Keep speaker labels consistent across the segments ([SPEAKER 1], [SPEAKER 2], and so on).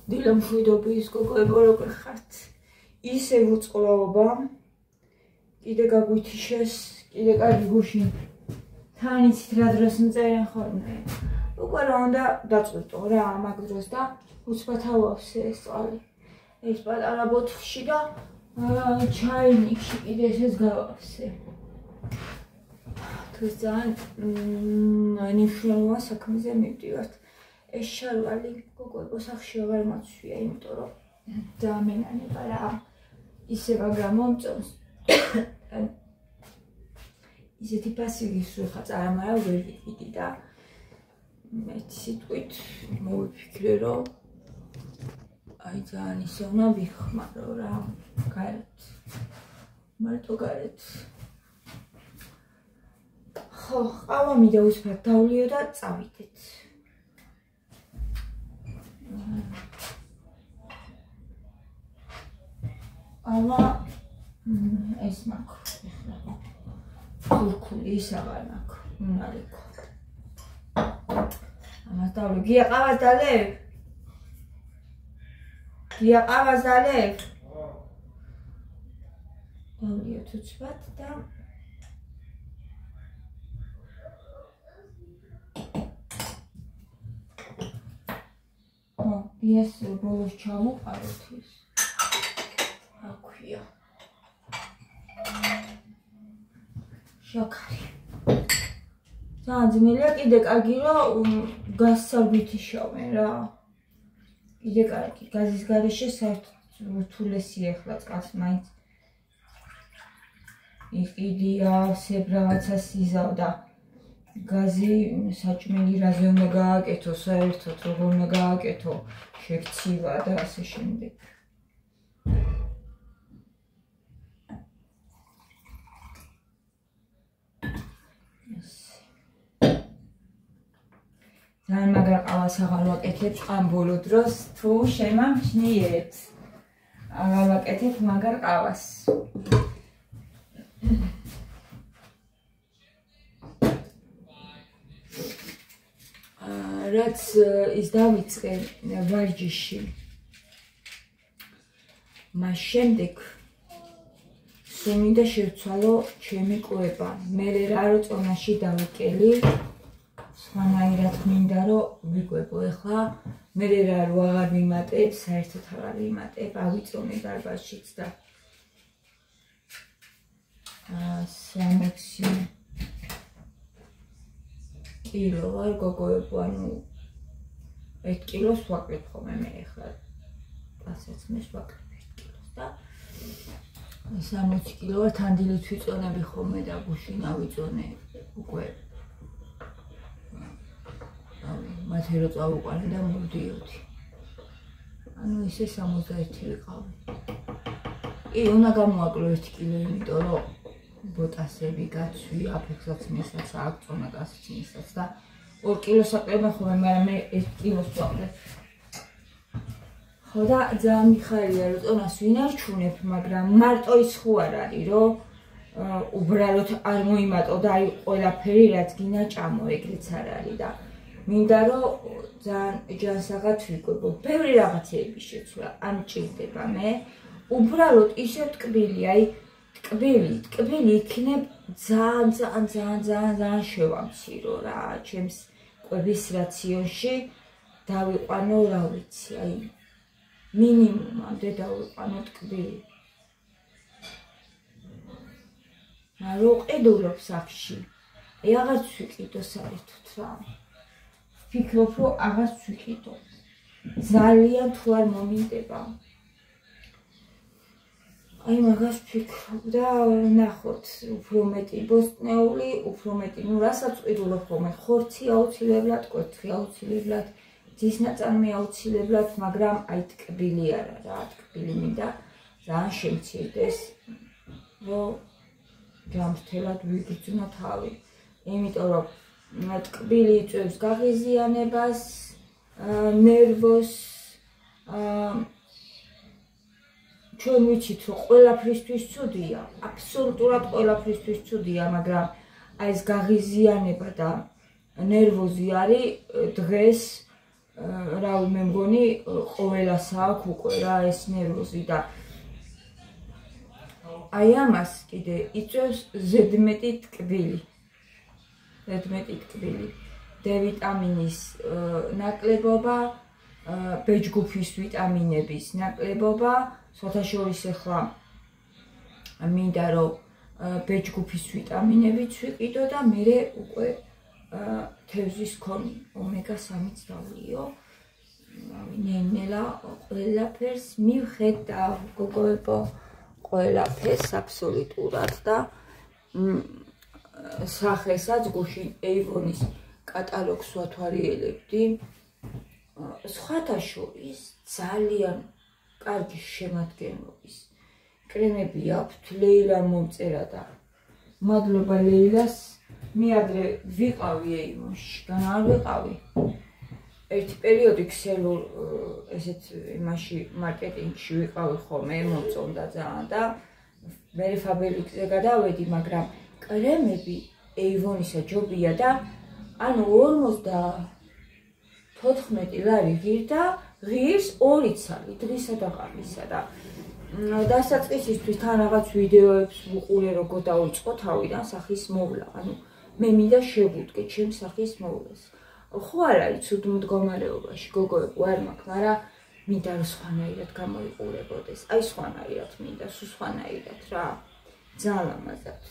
[SPEAKER 1] დილამშვიდობის გოგოებო როგორ ხართ? ისე უწყლაობა, კიდე გაგვითიშეს, კიდე კარგი გუში თან იცით რა დროს მწერენ ხოლმე. უკვე რა უნდა დაწყვიტო რა მაგ დროს და უცბად ავავსე ეს წყალი. ეს პატარა ბოთლში და ჩაინიკში კიდე ესეც გავავსე. თუს ძალიან მნიშვნელოვან საქმეზე მივდივართ. ეს შარვალი გოგოებო სახში აღარ მაცვია, იმიტომ რომ დამენანება რა ისევ აგრა მომწონს. ისეთი პასივი სულხა წარმარა ვერ ვიყიდი და მე სიტყვით მოვიფიქრე რომ აი ძალიან ისე უნდა ვიხმარო რა გარეთ მარტო გარეთ ხო ყავა მიდა უსფრად დავლიო და წავიდეთ ამა ეს მაქვს ქურქული ის აღარ მაქვს უნარიქო ამას დავლიო გია ყავას დალევ გია ყავას დალევ დავლიო თუცბად და ეს ბოლოს ჩამოყაროთ ის აქვია შაქარი ძალიან ძნელია კიდე კარგი რომ გასწავლით შავენ რა კიდე კარგი გაზის გარეშე საერთოდ რთულესია ახლა წყალს მაინც იყიდია სებრავაცას იზავ და გაზი საჭმელი რაზე უნდა გააკეთო საერთოდ როგორ უნდა გააკეთო შექცივა და ასე შემდეგ ძალიან მაგრა ყავას აღარ ვაკეთებ ამ ბოლო დროს თუ შემამჩნიეთ აღარ ვაკეთებ მაგარ ყავას რაც ის დავიწყე ვარჯიში მას შემდეგ სულ მინდა შევცვალო ჩემი კვება მე რა რო წონაში დავიკელი სხვანაირად მინდა რომ ვიკვებო ეხლა მე რა რო აღარ ვიმატებ საერთოდ აღარ ვიმატებ ავიწონე დარბაზშიც და 60 კილო ვარ გოგოებო ანუ 1 კილოს ვაკეთებ ხოლმე მე ეხლა ასაც მე ვაკეთებ 1 კილოს და 60 კილო ვარ თანდილით ვიწონები ხოლმე და გუშინ ავიწონე უკვე მათი რო წავუყარე და მოვდიოდი ანუ ისე 61 ვიყავი კი უნდა გამოვაკლო 1 კილო იმიტომ რომ ბოტასები გაცვი აფექსაც მისაც აღწონა გასიც მისაც და 2 კილოს აკლებ ხოლმე მაგრამ მე 1 კილოს ვაკლებ ხო და ძალიან მიხარია რომ წონას ვინ არჩუნებ მაგრამ მარტო ის ხო არ არის რომ უბრალოდ არ მოიმატო და აი ყველაფერი რაც გინდა ჭამო ეგრეც არ არის და მინდა რომ ძალიან ჯანსაღად ვიკვებო ბევრი რაღაცეები შეცვლა არ მჭირდება მე უბრალოდ ისე ტკბილი აი ტკბილი იქნებ ძალიან შევამცირო რა ჩემს კვების რაციონში დავიყვანო რა ვიცი აი მინიმუმამდე დავიყვანო ტკბილი მაგრამ ყიდულობ სახში აი აღარც ვიყიდო საერთოდ რა ვფიქრობ რომ აღარც ვიყიდო ძალიან თუ არ მომინდება აი მაგას ვფიქრობ და ნახოთ უფრო მეტი ბოსტნეული უფრო მეტი ნუ რასაც ყიდულობ ხოლმე ხორცი აუცილებლად კვერთხი აუცილებლად ძის ნაწარმი აუცილებლად მაგრამ აი ტკბილი არა რა ტკბილი მინდა ძალიან შემცირდეს რომ ჯამრთელად ვიგრძნო თავი იმიტომ რომ ტკბილი იწვევს გაღიზიანებას ნერვოს ჩვენ ვიცით რომ ყველაფრისთვის ცუდია აბსოლუტურად ყველაფრისთვის ცუდია მაგრამ აი ეს გაღიზიანება და ნერვოზი არის დღეს რავი მე მგონი ყოველას აქვს უკვე რა ეს ნერვოზი და აი ამას კიდე იწვევს ზედმეტი ტკბილი D ვიტამინის ნაკლებობა ბეჯგუფის ვიტამინების ნაკლებობა სხვათაშორის ახლა მინდა რომ ბეჯგუფის ვიტამინებიც ვიყიდო და მე უკვე თევზის ქონი ომეგა-3-იც დავლიო ნელა ყველაფერს მივხედავ გოგოებო ყველაფერს აბსოლუტურად და სახესაც გუშინ Avon-ის კატალოგს ვათვალიერებდი სხვათა შორის ძალიან კარგი შემადგენლობის კრემები აქვთ ლეილამ მომწერა და მადლობა ლეილას მე ადრე ვიყავი Avon-ში გან არ ვიყავი ერთი პერიოდი ქსელურ ესეთ იმაში მარკეტინგში ვიყავი ხოლმე მომწონდა ძალიან და მე ფაბერიკზე გადავედი მაგრამ კრემები Avon-ისა ჯობია და ანუ 54 ლარი ღირდა ღირს 2 ცალი დღისა და ღამისა და დასაწყისისთვის თან რაღაც ვიდეოებს ვუყურე როგორ დავიწყო თავიდან სახის მოვლა ანუ მე მინდა შევუდგე ჩემს სახის მოვლას ხო არ არის ცუდ მდგომარეობაში გოგოებო არ მაქვს მაგრამ მინდა რომ სხვანაირად გამოიყურებოდეს აი სხვანაირად მინდა სულ სხვანაირად რა ძალიან ლამაზად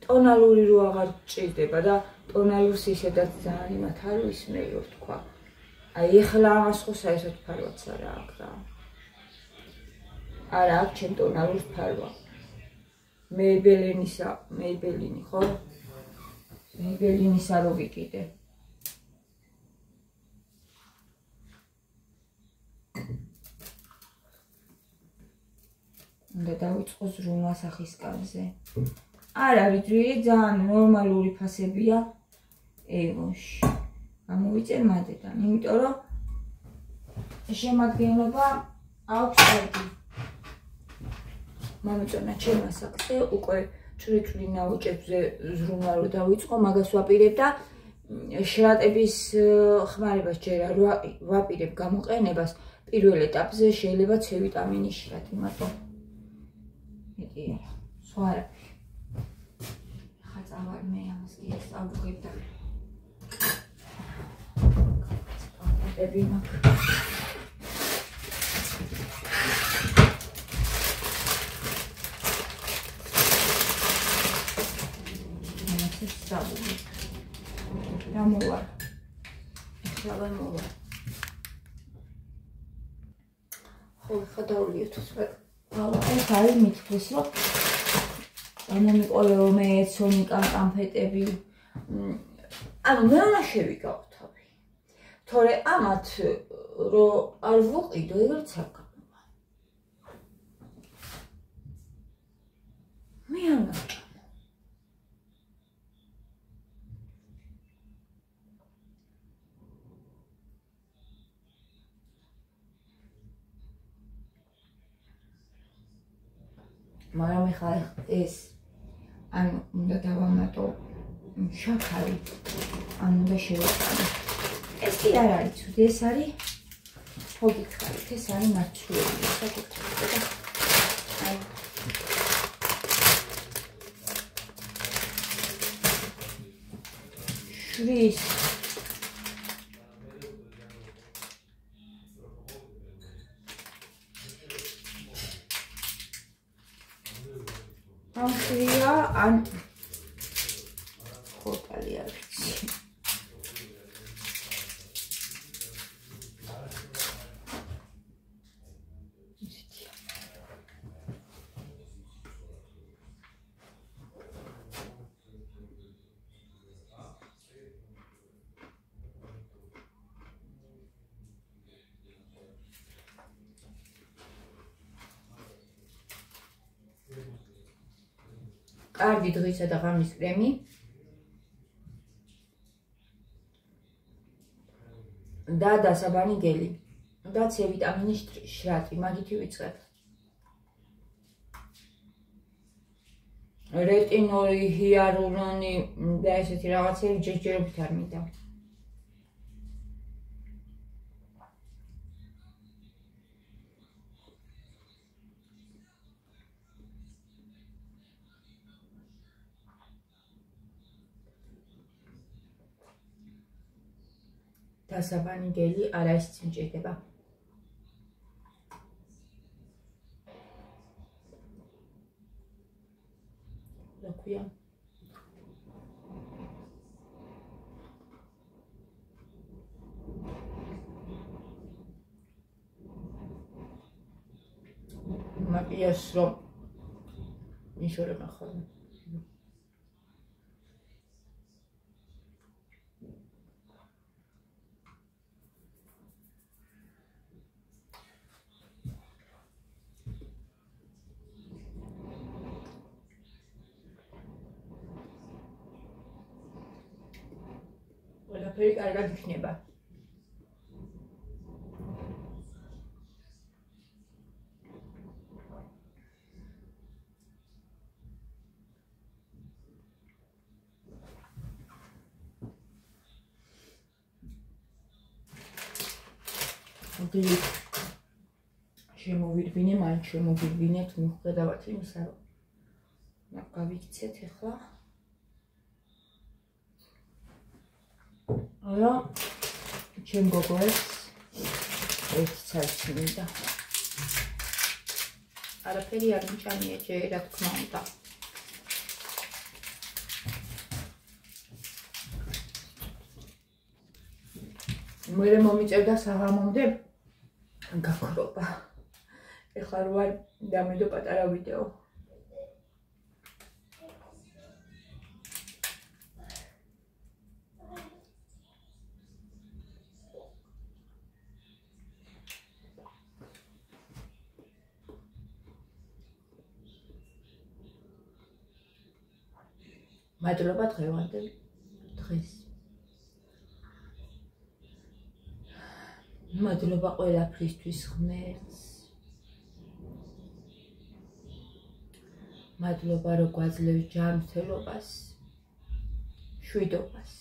[SPEAKER 1] ტონალური რო აღარ ჭირდება და ტონალურს ისედაც ძალიან იმათ არ ვისმევი რო თქვა აი ეხლა ამას ხო საერთოდ ფარვაც არა აქვს რა არა აქვს ჩემ ტონალურს ფარვა მეიბელინი ხო მეიბელინისა რო ვიყიდე უნდა დავიწყო ზრუნვა სახისკანზე არა ვიცი ძალიან ნორმალური ფასებია Avon-ში გამოვიწერ მადედან იმიტომ რომ შემადგენლობა აქვს კარგი მომწონა ჩემ ასაკზე უკვე წვრიწვრი ნაოჭებზე ზრუნვა რო დავიწყო მაგას ვაპირებ და შრატების ხმარებას ჯერ არ ვაპირებ გამოყენებას პირველ ეტაპზე შეიძლება C ვიტამინის შრატი მაგრამ მეტი სხვა არა ხაწავარ მე ამას კი ესწავლებ და ები მაქვს რა მოვარ ეხლა ვერ მოვარ ხო ხადავლიოთ სხვა ეს არის მითქვის რომ მომიყოლეო მე სონიკამ კამფეტები ანუ მე უნდა შევიკავთავი თორე ამათ რომ არ ვუყიდო ეგრეც არ გამა მე არა მაგრამ ეხლა ეს ანუ უნდა დავამატო შაქარი ანუ უნდა შევეწყადო ეს კი არ არის ცუდი ეს არის ხო გითხარით ეს არის ნაცვლები საკუთრება და აი შრის ამხრივია ან ხოტალი არის კარგი დღისა და ღამის კრემი და დასაბანი გელი და C ვიტამინის შრატი მაგითი ვიწყებ რეტინოლი ჰიალურონი და ესეთი რაღაცები ჯერჯერობით არ მინდა დასაბანიგელი არაის მჭირდება. რა ქვია? მაკიაჟს რომ იშორება ხოლმე. ყველაფერი კარგად იქნება. შემოვირბინე, მაინც შემოვირბინეთ, მიუხედავად იმისა, რომ გავიქცეთ ახლა. არა, ჩემ გოგოებს ერთ ცალში მინდა. არაფერი არ მიჭამია ჯერ, რა თქმა უნდა. მერე მომიწევდა საღამომდე გაქრობა. ეხლა რო არ დამედო პატარა ვიდეო. მადლობა დღევანდელ დღეს. მადლობა ყველაფრისთვის ღმერთს. მადლობა რომ გვაძლევს ჯანმრთელობას, შვიდობას.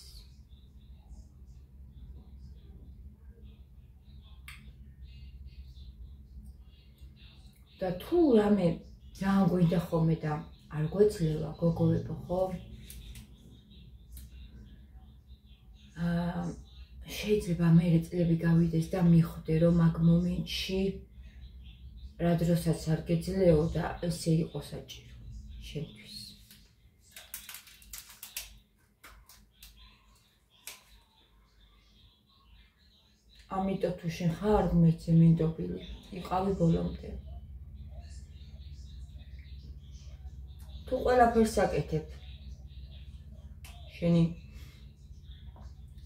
[SPEAKER 1] და თუ რამე ძალიან გვინდა ხოლმე და არ გვეძლევა გოგოებო ხო? შეიძლება მერე წლები გავიდეს და მიხვდე რომ მაგ მომენტში რა დროსაც არ გეძლეო და ესე იყო საჭირო შენთვის. ამიტომ თუ შენ ხარ ღმერთზე მინდობილი, იყავი ბოლომდე. თუ ყველაფერს აკეთებ შენი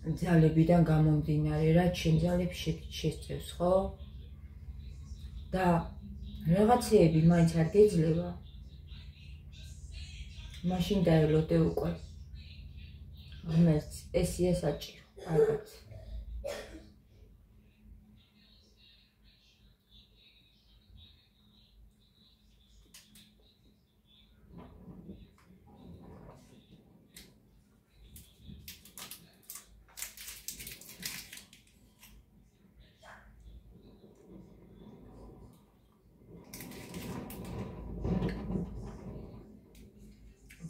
[SPEAKER 1] ძალებიდან გამომდინარე, რაც შენ ძალებს შესწევს, ხო? და რაღაცეები მაინც არ გეძლევა, მაშინ დაელოდე უკვე ღმერთს, ესეა საჭირო, ალბათ.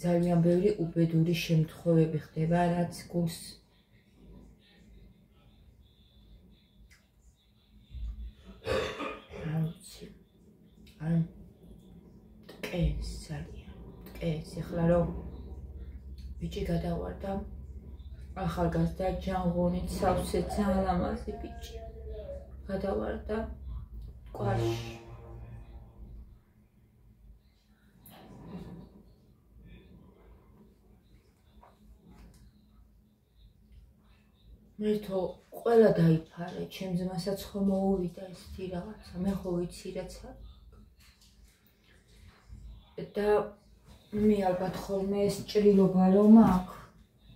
[SPEAKER 1] ძალიან ბევრი უბედური შემთხვევები ხდება, რაც გულს ტკენს ძალიან, ტკენს. ეხლა რომ ბიჭი გადავარდა, ახალგაზრდა ჯანღონით სავსე ძალიან ლამაზი ბიჭი გადავარდა კვარში. მერთო ყველა დაიფარე, ჩემ ძმასაც ხო მოუვიდა ესეთი რაღაცა, მე ხო ვიცი რაც არის. და მე ალბათ ხოლმე ეს ჭრილობა რომ აქვს,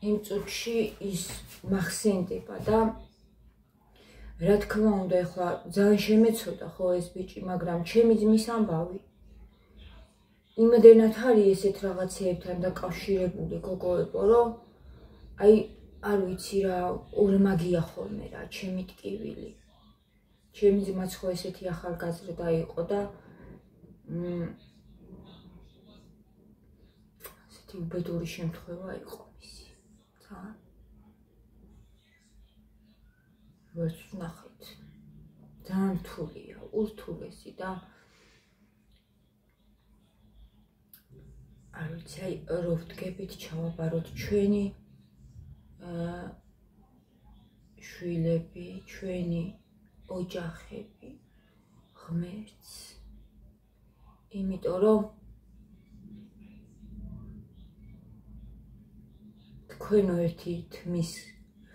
[SPEAKER 1] იმ წუთში ის მახსენდება და რა თქმა უნდა ეხლა ძალიან შემეცოდა ხო ეს ბიჭი, მაგრამ ჩემი ძმის ამბავი იმდენად არის ესეთ რაღაცეებთან დაკავშირებული გოგოებო, რომ აი არ ვიცი რა, ორმაგია ხოლმე რა, ჩემი ტკივილი. ჩემი ძმაც ხო ესეთი ახალგაზრდა იყო და ესეთი უბედური შემთხვევა იყო მისი. ძალიან. ვერც ვნახეთ. ძალიან რთულია, ურთულესი და არ ვიცი, აი რო ვდგებით ჩავაბაროთ ჩვენი შვილები, ჩვენი ოჯახები ღმერთს. იმიტომ რომ თქვენო ერთი თმის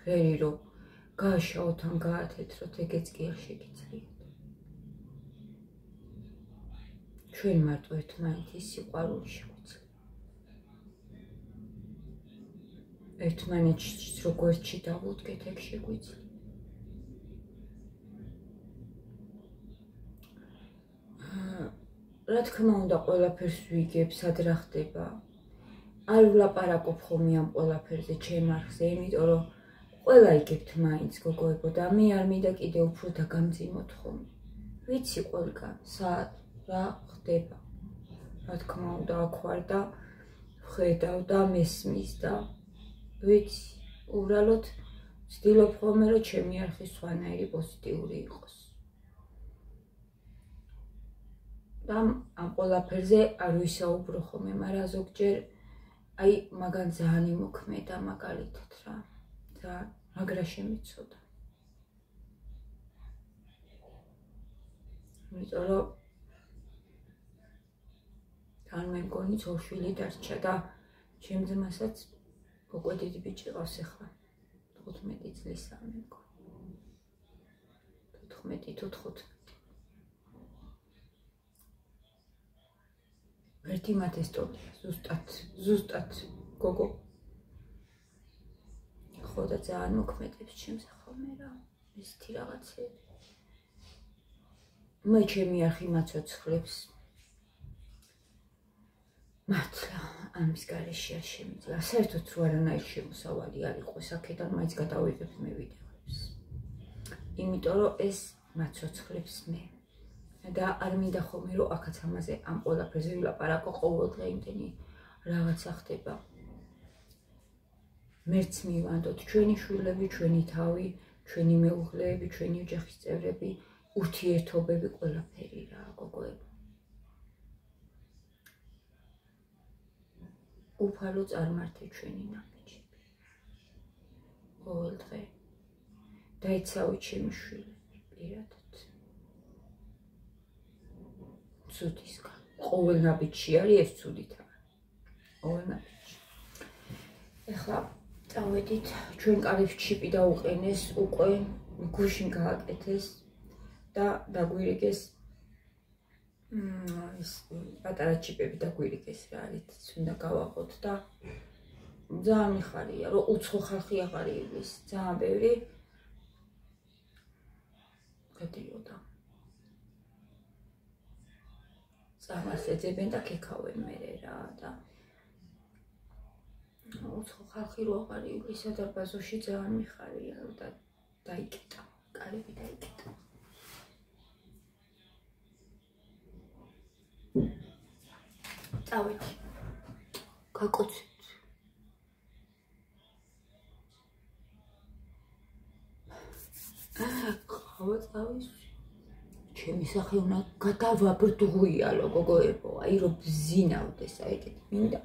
[SPEAKER 1] ღერი რომ გააშაოთ ან გაათეთროთ, ეგეც კი არ შეგიძლიათ. ჩვენ მარტო ერთმანეთის სიყვარული შეგვიძლია. ერთმანეთს როგორც დავუდგეთ, ეგ შეგვიძლია. რა თქმა უნდა, ყველაფერს ვიგებ, სად რა ხდება. არ ვლაპარაკობ ხოლმე ამ ყველაფერზე ჩემ არხზე, იმიტომ რომ ყველა იგებთ მაინც გოგოებო და მე არ მინდა კიდე უფრო დაგამძიმოთ ხოლმე. ვიცი ყველგან, სად რა ხდება. რა თქმა უნდა, აქ ვარ და ვხედავ და მესმის და ვიცი, უბრალოდ ვცდილობ ხოლმე, რომ ჩემი არხი სხვანაირი პოზიტიური იყოს. და ამ ყველაფერზე არ ვისაუბრო ხოლმე, მაგრამ ზოგჯერ აი მაგან ძალიან იმოქმედა მაგალითად რა. ძალიან მაგრა შემიცოდა. იმიტომ რომ თან მე მგონი ძოლშვილი დარჩა და ჩემ ძმასაც უკვე დიდი ბიჭი ყავს ახლა. 15 წლისა მე მგონი. 14 თუ 15. ერთი მათ ესტონია, ზუსტად გოგო. ხო და ძალიან მოქმედებს ჩემზე ხოლმე რა, ესეთი რაღაცები. მე ჩემი არხი მაცოცხლებს. მართლა ამის გარეშე არ შემიძლია. საერთოდ რო არანაირი შემოსავალი არ იყოს აქედან, მაინც გადავიღებ მე ვიდეოებს. იმიტომ რომ ეს მაცოცხლებს მე. და არ მინდა ხოლმე რომ აქაც ამაზე ამ ყველაფერზე ვილაპარაკო ყოველდღე იმდენი რაღაცა ხდება. მერც მივანდოთ ჩვენი შვილები, ჩვენი თავი, ჩვენი მეუღლეები, ჩვენი ოჯახის წევრები, ურთიერთობები, ყველაფერი რა, გოგოებო. უფალო წარმართე ჩვენი ნაბიჯები. ყოველდღე დაიცავით ჩემი შვილები, პირადად. ცუდისგან. ყოველ ნაბიჯში არის ეს ცუდით არის. ყოველ ნაბიჯში. ეხლა წავედით, ჩვენ კარებს ჩიპი დაუყენეს, უკვე გუშინ გააკეთეს და დაგვირიგეს ეს პატარა ჩიპები დაგვირიგეს რა, რითიც უნდა გავაყოთ და ძალიან მიხარია, რომ უცხო ხალხი აღარ ივის, ძალიან ბევრი გადიოდა. წამას ეძებენ და ქექავენ მერე რა და უცხო ხალხი რო აღარ ივის სადარბაზოში ძალიან მიხარია და დაიკეტა, კარები დაიკეტა. წავედი, გაკოცეთ. ყავა წავის. ჩემი სახე უნდა გადავაბრდღვიალო გოგოებო, აი რომ ბზინავდეს, აი ეგეთი მინდა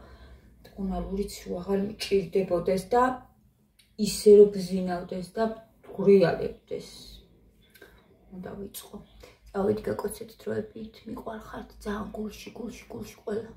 [SPEAKER 1] ტონალურიც რო აღარ მიჭირდებოდეს და ისე რომ ბზინავდეს და ღვრიალებდეს. უნდა ვიწყო. წავედი გაკოცეთ დროებით, მიყვარხართ ძალიან გულში ყველა.